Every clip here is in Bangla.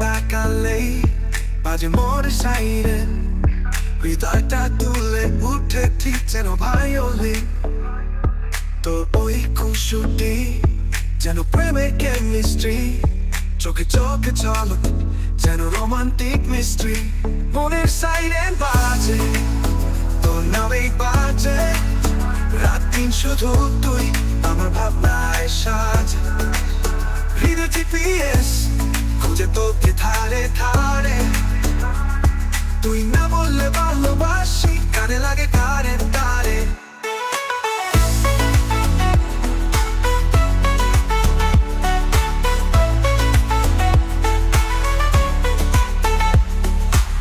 তাকালেই বাজে মোর সাইরেন, হৃদয়টা তুলে উঠে ঠিক যেন ভায়োলিন। তো ওই খুশিটি যেন প্রেমের কেমিস্ট্রি, চোখে চোখে ঝলক যেন রোমান্টিক মিস্ট্রি। মনের সাইরেন বাজে, তোর নামেই বাজে, রাত দিন শুধু তুই আমার ভাবনায় সাজে। হৃদয় GPS খুঁজে তোকে ধারে ধারে, তুই না বললে ভালোবাসি কানে লাগে কারে তারে।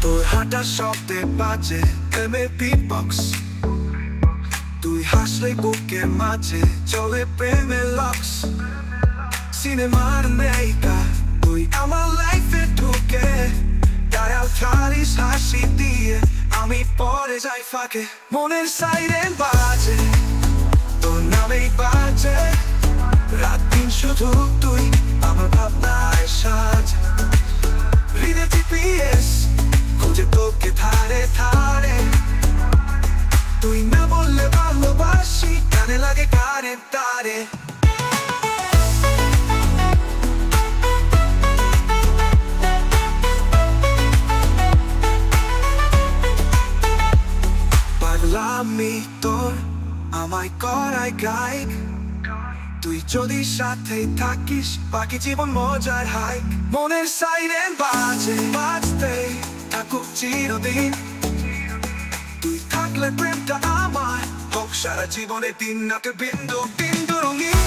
তোর হাঁটা শব্দে বাজে প্রেমের বিটবক্স, তুই হাসলে বুকের মাঝে চলে প্রেমের লক্স। সিনেমার নায়িকা তুই আমার লাইফে ঢুকে, ডায়াল ছাড়িস হাসি দিয়ে আমি পরে যাই ফাঁকে। মনের সাইরেন বাজে, তোর নামেই বাজে, রাত দিন শুধু তুই আমার ভাবনায় সাজে। হৃদয় GPS খুঁজে তোকে ধারে ধারে, তুই না বললে ভালোবাসি কানে লাগে কারে তারে। পাগলামি তোর আমায় করায় গায়ক, তুই যদি সাথে থাকিস বাকি জীবন মজার হাইক। মনের সাইরেন বাজে, বাজতে থাকুক চিরদিন, তুই থাকলে প্রেমটা আমার হোক সারা জীবনে দিন নাকে বিন্দু বিন্দু রঙিন।